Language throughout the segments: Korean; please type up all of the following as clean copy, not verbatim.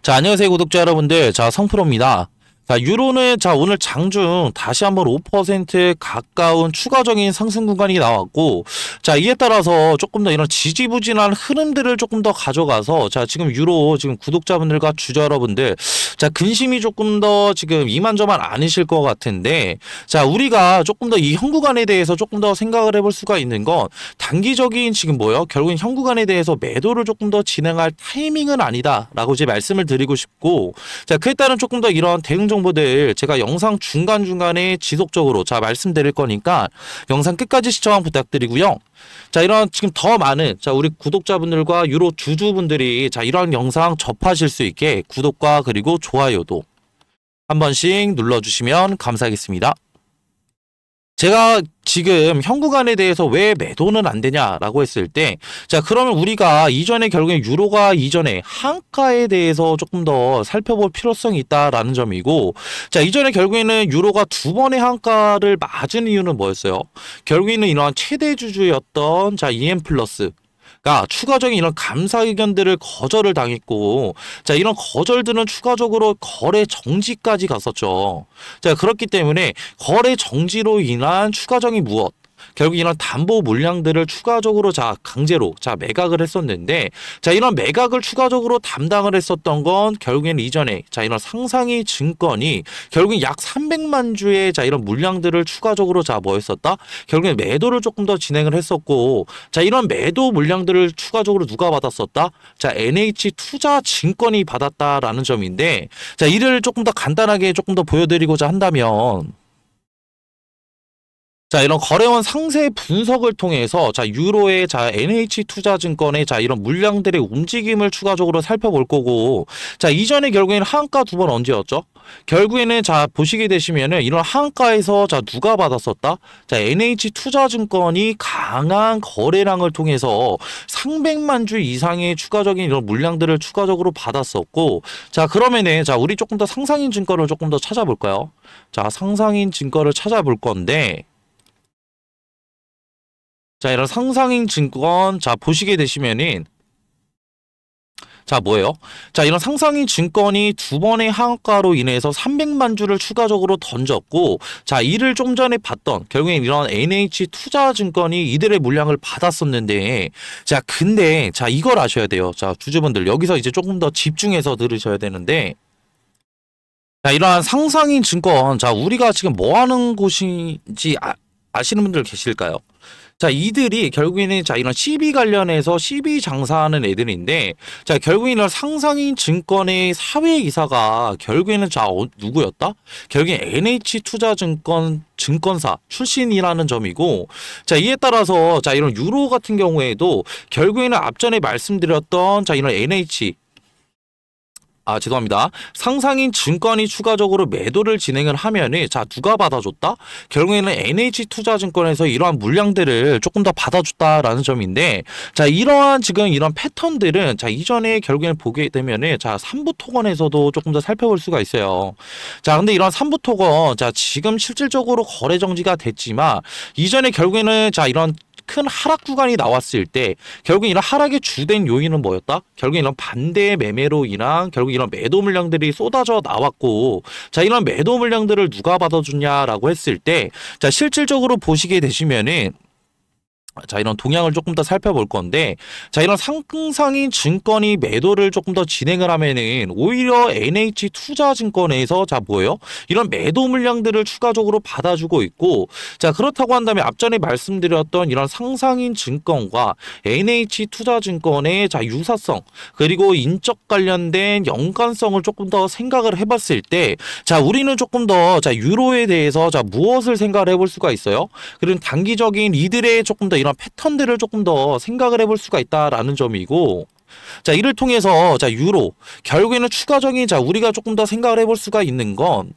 자, 안녕하세요, 구독자 여러분들. 자, 성프로입니다. 자, 유로는 오늘 장중 다시 한번 5%에 가까운 추가적인 상승 구간이 나왔고, 자, 이에 따라서 조금 더 이런 지지부진한 흐름들을 조금 더 가져가서, 자, 지금 유로 지금 구독자분들과 주주 여러분들, 자, 근심이 조금 더 지금 이만저만 아니실 것 같은데, 자, 우리가 조금 더 이 현 구간에 대해서 조금 더 생각을 해볼 수가 있는 건 단기적인 지금 결국엔 현 구간에 대해서 매도를 조금 더 진행할 타이밍은 아니다라고 이제 말씀을 드리고 싶고, 자, 그에 따른 조금 더 이런 대응 정보들 제가 영상 중간중간에 지속적으로 말씀드릴 거니까 영상 끝까지 시청 부탁드리고요. 자, 이런 지금 더 많은 우리 구독자분들과 유로 주주분들이 이런 영상 접하실 수 있게 구독과 그리고 좋아요도 한 번씩 눌러주시면 감사하겠습니다. 제가 지금 현 구간에 대해서 왜 매도는 안 되냐라고 했을 때, 자, 그러면 우리가 이전에 결국에 유로가 이전에 한가에 대해서 조금 더 살펴볼 필요성이 있다라는 점이고, 자, 이전에 결국에는 유로가 두 번의 한가를 맞은 이유는 뭐였어요? 결국에는 이러한 최대 주주였던 EM 플러스 추가적인 이런 감사 의견들을 거절을 당했고, 자, 이런 거절들은 추가적으로 거래 정지까지 갔었죠. 자, 그렇기 때문에 거래 정지로 인한 추가적인 무엇? 결국 이런 담보 물량들을 추가적으로 강제로 매각을 했었는데, 자, 이런 매각을 추가적으로 담당을 했었던 건 결국에는 이전에 이런 상상이 증권이 결국엔 약 300만 주의 이런 물량들을 추가적으로 뭐 했었다? 결국엔 매도를 조금 더 진행을 했었고, 자, 이런 매도 물량들을 추가적으로 누가 받았었다? 자, NH투자증권이 받았다라는 점인데, 자, 이를 조금 더 간단하게 조금 더 보여드리고자 한다면, 자, 이런 거래원 상세 분석을 통해서 유로의 NH투자증권의 이런 물량들의 움직임을 추가적으로 살펴볼 거고, 자, 이전에 결국에는 하한가 두 번 언제였죠? 결국에는 보시게 되시면은 이런 하한가에서 누가 받았었다? 자, NH투자증권이 강한 거래량을 통해서 300만 주 이상의 추가적인 이런 물량들을 추가적으로 받았었고, 자, 그러면은 우리 조금 더 상상인 증권을 조금 더 찾아볼까요? 자, 상상인 증권을 찾아볼 건데, 자, 이런 상상인 증권, 보시게 되시면은, 뭐예요? 자, 이런 상상인 증권이 두 번의 하한가로 인해서 300만 주를 추가적으로 던졌고, 자, 이를 좀 전에 봤던, 결국엔 이런 NH투자증권이 이들의 물량을 받았었는데, 자, 근데, 이걸 아셔야 돼요. 자, 주주분들, 여기서 이제 조금 더 집중해서 들으셔야 되는데, 자, 이러한 상상인 증권, 우리가 지금 뭐 하는 곳인지 아시는 분들 계실까요? 자, 이들이 결국에는 이런 CB 관련해서 CB 장사하는 애들인데, 자, 결국에는 상상인 증권의 사회이사가 결국에는 누구였다? 결국엔 NH투자증권 증권사 출신이라는 점이고, 자, 이에 따라서 이런 유로 같은 경우에도 결국에는 앞전에 말씀드렸던 이런 죄송합니다. 상상인 증권이 추가적으로 매도를 진행을 하면은, 누가 받아줬다? 결국에는 NH투자증권에서 이러한 물량들을 조금 더 받아줬다라는 점인데, 자, 이러한 지금 이런 패턴들은, 이전에 결국에는 보게 되면은, 3부 토건에서도 조금 더 살펴볼 수가 있어요. 자, 근데 이런 3부 토건, 지금 실질적으로 거래 정지가 됐지만, 이전에 결국에는, 이런 큰 하락 구간이 나왔을 때 결국 이런 하락의 주된 요인은 뭐였다? 결국 이런 반대 매매로 인한 결국 이런 매도 물량들이 쏟아져 나왔고, 자, 이런 매도 물량들을 누가 받아주냐라고 했을 때, 자, 실질적으로 보시게 되시면은, 자, 이런 동향을 조금 더 살펴볼 건데, 자, 이런 상상인 증권이 매도를 조금 더 진행을 하면은 오히려 NH투자증권에서 뭐예요? 이런 매도 물량들을 추가적으로 받아주고 있고, 자, 그렇다고 한다면 앞전에 말씀드렸던 이런 상상인 증권과 NH투자증권의 유사성 그리고 인적 관련된 연관성을 조금 더 생각을 해봤을 때, 자, 우리는 조금 더 유로에 대해서 무엇을 생각을 해볼 수가 있어요? 그런 단기적인 이들의 조금 더 이런 패턴들을 조금 더 생각을 해볼 수가 있다라는 점이고, 자, 이를 통해서 유로 결국에는 추가적인 우리가 조금 더 생각을 해볼 수가 있는 건,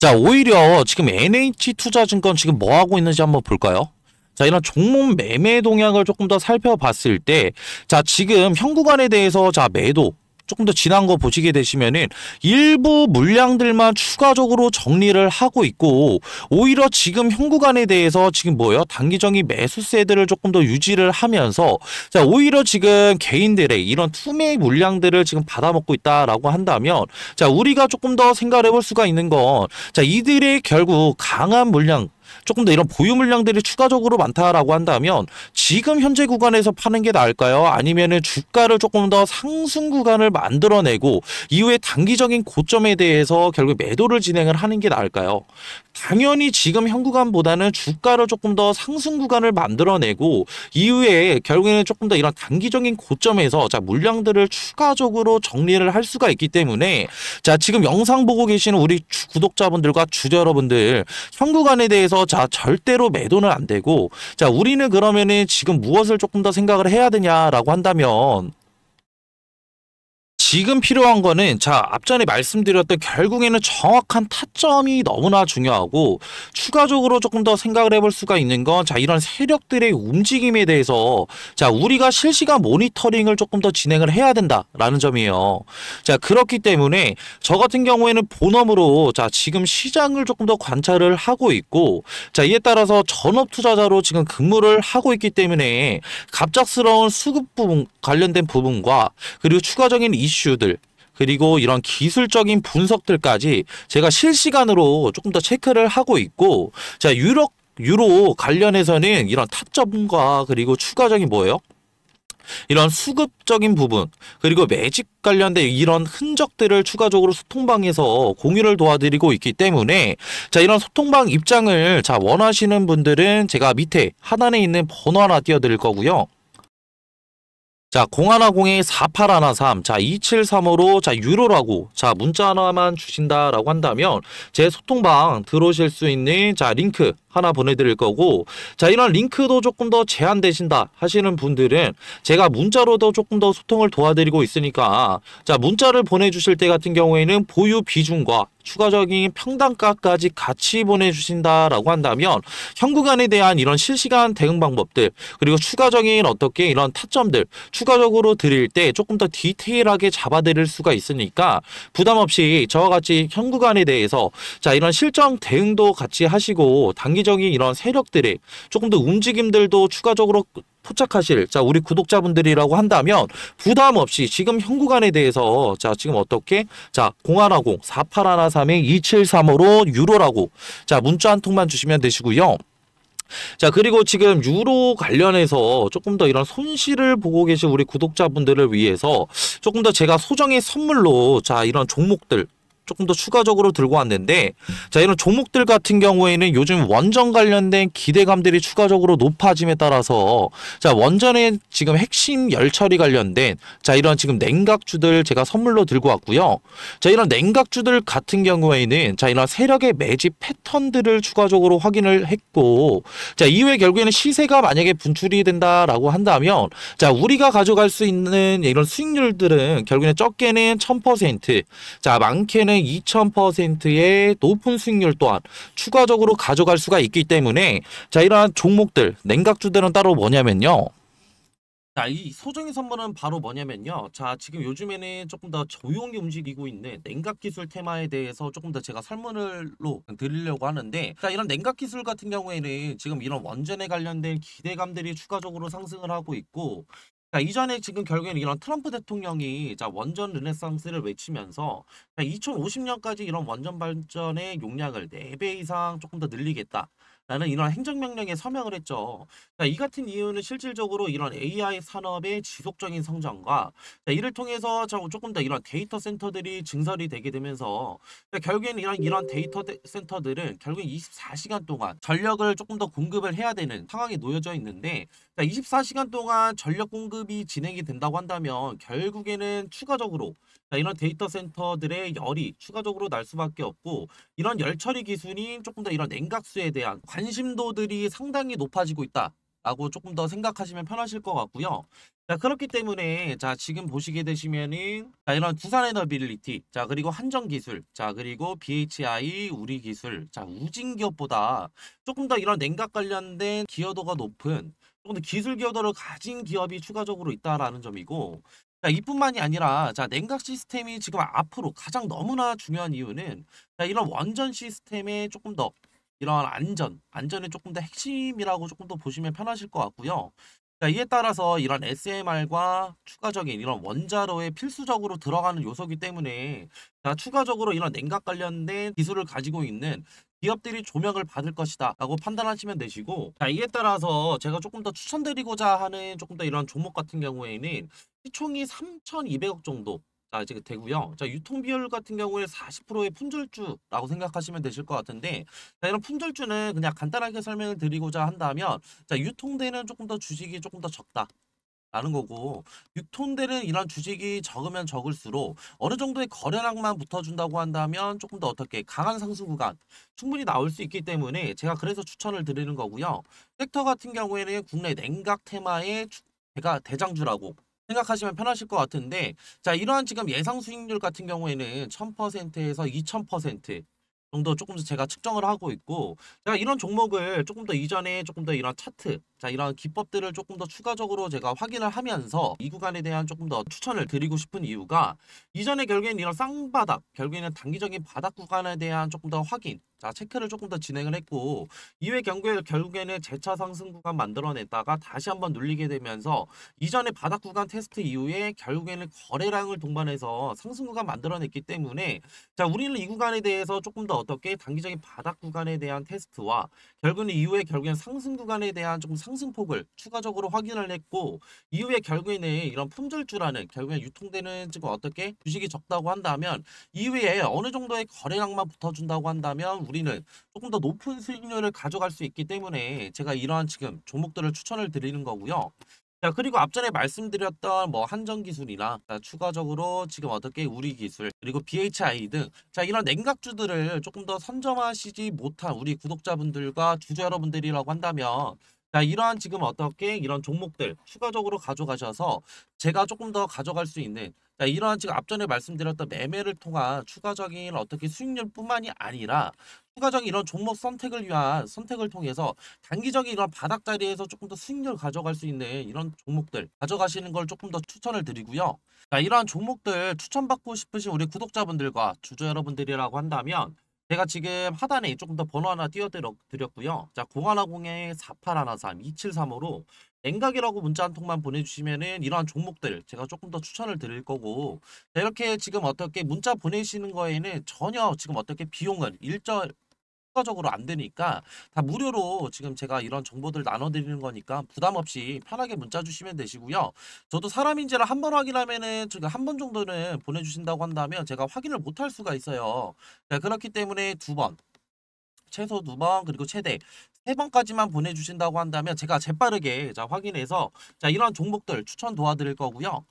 자, 오히려 지금 NH투자증권 지금 뭐 하고 있는지 한번 볼까요? 자, 이런 종목 매매 동향을 조금 더 살펴봤을 때, 자, 지금 현 구간에 대해서 매도 조금 더 지난 거 보시게 되시면은 일부 물량들만 추가적으로 정리를 하고 있고, 오히려 지금 현 구간에 대해서 지금 뭐예요? 단기적인 매수세들을 조금 더 유지를 하면서, 자, 오히려 지금 개인들의 이런 투매 물량들을 지금 받아먹고 있다라고 한다면, 자, 우리가 조금 더 생각을 해볼 수가 있는 건, 자, 이들의 결국 강한 물량, 조금 더 이런 보유 물량들이 추가적으로 많다라고 한다면 지금 현재 구간에서 파는 게 나을까요? 아니면은 주가를 조금 더 상승 구간을 만들어내고 이후에 단기적인 고점에 대해서 결국 매도를 진행을 하는 게 나을까요? 당연히 지금 현 구간보다는 주가를 조금 더 상승 구간을 만들어내고 이후에 결국에는 조금 더 이런 단기적인 고점에서 자, 물량들을 추가적으로 정리를 할 수가 있기 때문에, 자, 지금 영상 보고 계시는 우리 구독자분들과 주주 여러분들, 현 구간에 대해서 자, 절대로 매도는 안 되고, 자, 우리는 그러면은 지금 무엇을 조금 더 생각을 해야 되냐라고 한다면, 지금 필요한 거는, 자, 앞전에 말씀드렸던 결국에는 정확한 타점이 너무나 중요하고, 추가적으로 조금 더 생각을 해볼 수가 있는 건, 자, 이런 세력들의 움직임에 대해서, 자, 우리가 실시간 모니터링을 조금 더 진행을 해야 된다라는 점이에요. 자, 그렇기 때문에 저 같은 경우에는 본업으로, 자, 지금 시장을 조금 더 관찰을 하고 있고, 자, 이에 따라서 전업 투자자로 지금 근무를 하고 있기 때문에 갑작스러운 수급 부분 관련된 부분과 그리고 추가적인 이슈들, 그리고 이런 기술적인 분석들까지 제가 실시간으로 조금 더 체크를 하고 있고, 자, 유로 관련해서는 이런 타점과 그리고 추가적인 뭐예요? 이런 수급적인 부분, 그리고 매집 관련된 이런 흔적들을 추가적으로 소통방에서 공유를 도와드리고 있기 때문에, 자, 이런 소통방 입장을 자, 원하시는 분들은 제가 밑에 하단에 있는 번호 하나 띄워드릴 거고요. 자, 0110-4813, 자, 2735로, 자, 유로라고, 자, 문자 하나만 주신다라고 한다면, 제 소통방 들어오실 수 있는, 자, 링크 하나 보내드릴 거고, 자, 이런 링크도 조금 더 제한되신다 하시는 분들은 제가 문자로도 조금 더 소통을 도와드리고 있으니까, 자, 문자를 보내주실 때 같은 경우에는 보유 비중과 추가적인 평단가까지 같이 보내주신다라고 한다면 현 구간에 대한 이런 실시간 대응 방법들, 그리고 추가적인 어떻게 이런 타점들 추가적으로 드릴 때 조금 더 디테일하게 잡아드릴 수가 있으니까 부담 없이 저와 같이 현 구간에 대해서, 자, 이런 실정 대응도 같이 하시고 단기적인 이런 세력들의 조금 더 움직임들도 추가적으로 포착하실, 자, 우리 구독자분들이라고 한다면 부담 없이 지금 현 구간에 대해서, 자, 지금 어떻게, 자, 0110-4813-2735로 유로라고, 자, 문자 한 통만 주시면 되시고요. 자, 그리고 지금 유로 관련해서 조금 더 이런 손실을 보고 계신 우리 구독자분들을 위해서 조금 더 제가 소정의 선물로, 자, 이런 종목들 조금 더 추가적으로 들고 왔는데, 자, 이런 종목들 같은 경우에는 요즘 원전 관련된 기대감들이 추가적으로 높아짐에 따라서, 자, 원전의 지금 핵심 열처리 관련된, 자, 이런 지금 냉각주들 제가 선물로 들고 왔고요. 자, 이런 냉각주들 같은 경우에는, 자, 이런 세력의 매집 패턴들을 추가적으로 확인을 했고, 자, 이후에 결국에는 시세가 만약에 분출이 된다라고 한다면, 자, 우리가 가져갈 수 있는 이런 수익률들은 결국에는 적게는 1000%, 자, 많게는 2000%의 높은 수익률 또한 추가적으로 가져갈 수가 있기 때문에, 자, 이러한 종목들, 냉각주들은 따로 뭐냐면요. 자, 이 소정의 선물은 바로 뭐냐면요. 자, 지금 요즘에는 조금 더 조용히 움직이고 있는 냉각 기술 테마에 대해서 조금 더 제가 설문을로 드리려고 하는데, 자, 이런 냉각 기술 같은 경우에는 지금 이런 원전에 관련된 기대감들이 추가적으로 상승을 하고 있고, 자, 이전에 지금 결국에는 이런 트럼프 대통령이, 자, 원전 르네상스를 외치면서, 자, 2050년까지 이런 원전 발전의 용량을 4배 이상 조금 더 늘리겠다 라는 이런 행정명령에 서명을 했죠. 자, 이 같은 이유는 실질적으로 이런 AI 산업의 지속적인 성장과, 자, 이를 통해서 조금 더 이런 데이터 센터들이 증설이 되게 되면서, 자, 결국에는 이런 데이터 센터들은 결국엔 24시간 동안 전력을 조금 더 공급을 해야 되는 상황에 놓여져 있는데, 자, 24시간 동안 전력 공급이 진행이 된다고 한다면 결국에는 추가적으로, 자, 이런 데이터 센터들의 열이 추가적으로 날 수밖에 없고, 이런 열 처리 기술이 조금 더 이런 냉각수에 대한 관심도들이 상당히 높아지고 있다라고 조금 더 생각하시면 편하실 것 같고요. 자, 그렇기 때문에, 자, 지금 보시게 되시면은, 자, 이런 두산에너빌리티, 자, 그리고 한전기술, 자, 그리고 BHI 우리기술, 자, 우진기업보다 조금 더 이런 냉각 관련된 기여도가 높은 조금 더 기술 기여도를 가진 기업이 추가적으로 있다라는 점이고, 자, 이뿐만이 아니라 자, 냉각 시스템이 지금 앞으로 가장 너무나 중요한 이유는 자, 이런 원전 시스템의 조금 더 이런 안전의 조금 더 핵심이라고 조금 더 보시면 편하실 것 같고요. 자, 이에 따라서 이런 SMR과 추가적인 이런 원자로에 필수적으로 들어가는 요소이기 때문에 자, 추가적으로 이런 냉각 관련된 기술을 가지고 있는 기업들이 조명을 받을 것이다 라고 판단하시면 되시고, 자, 이에 따라서 제가 조금 더 추천드리고자 하는 조금 더 이런 종목 같은 경우에는 시총이 3,200억 정도 자, 이제 되고요. 자, 유통 비율 같은 경우에 40%의 품절주라고 생각하시면 되실 것 같은데, 자, 이런 품절주는 그냥 간단하게 설명을 드리고자 한다면, 자, 유통되는 조금 더 주식이 조금 더 적다. 라는 거고, 유통되는 이런 주식이 적으면 적을수록 어느 정도의 거래량만 붙어준다고 한다면 조금 더 어떻게 강한 상승 구간 충분히 나올 수 있기 때문에 제가 그래서 추천을 드리는 거고요. 섹터 같은 경우에는 국내 냉각 테마의 대장주라고 생각하시면 편하실 것 같은데, 자, 이러한 지금 예상 수익률 같은 경우에는 1000%에서 2000% 정도 조금 더 제가 측정을 하고 있고, 제가 이런 종목을 조금 더 이전에 조금 더 이런 차트, 자, 이런 기법들을 조금 더 추가적으로 제가 확인을 하면서 이 구간에 대한 조금 더 추천을 드리고 싶은 이유가, 이전에 결국에는 이런 쌍바닥, 결국에는 단기적인 바닥 구간에 대한 조금 더 확인, 자, 체크를 조금 더 진행을 했고, 이후에 결국에는 재차 상승 구간 만들어냈다가 다시 한번 눌리게 되면서 이전에 바닥 구간 테스트 이후에 결국에는 거래량을 동반해서 상승 구간 만들어냈기 때문에, 자, 우리는 이 구간에 대해서 조금 더 어떻게 단기적인 바닥 구간에 대한 테스트와 결국에는 상승 구간에 대한 조금 상승폭을 추가적으로 확인을 했고, 이후에 결국에는 이런 품절주라는 결국에 유통되는 지금 어떻게 주식이 적다고 한다면, 이후에 어느 정도의 거래량만 붙어준다고 한다면 우리는 조금 더 높은 수익률을 가져갈 수 있기 때문에 제가 이러한 지금 종목들을 추천을 드리는 거고요. 자, 그리고 앞전에 말씀드렸던 뭐 한전기술이나 자, 추가적으로 지금 어떻게 우리기술 그리고 BHI 등 자, 이런 냉각주들을 조금 더 선점하시지 못한 우리 구독자분들과 주주 여러분들이라고 한다면, 자, 이러한 지금 어떻게 이런 종목들 추가적으로 가져가셔서 제가 조금 더 가져갈 수 있는, 자, 이러한 지금 앞전에 말씀드렸던 매매를 통한 추가적인 어떻게 수익률뿐만이 아니라 추가적인 이런 종목 선택을 위한 선택을 통해서 단기적인 이런 바닥 자리에서 조금 더 수익률 가져갈 수 있는 이런 종목들 가져가시는 걸 조금 더 추천을 드리고요. 자, 이러한 종목들 추천받고 싶으신 우리 구독자분들과 주주 여러분들이라고 한다면, 제가 지금 하단에 조금 더 번호 하나 띄워드렸고요. 자, 0110-4813-2735로 냉각이라고 문자 한 통만 보내주시면은 이러한 종목들 제가 조금 더 추천을 드릴 거고, 자, 이렇게 지금 어떻게 문자 보내시는 거에는 전혀 지금 어떻게 비용은 추가적으로 안 되니까 다 무료로 지금 제가 이런 정보들 나눠드리는 거니까 부담 없이 편하게 문자 주시면 되시고요. 저도 사람인지를 한 번 확인하면은 지금 한 번 정도는 보내주신다고 한다면 제가 확인을 못 할 수가 있어요. 자, 그렇기 때문에 두 번, 최소 두 번, 그리고 최대 세 번까지만 보내주신다고 한다면 제가 재빠르게 자, 확인해서 자, 이런 종목들 추천 도와드릴 거고요.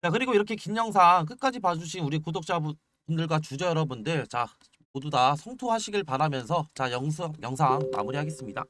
자, 그리고 이렇게 긴 영상 끝까지 봐주신 우리 구독자분들과 주주 여러분들, 자, 모두 다 성투하시길 바라면서 자, 영상 마무리하겠습니다.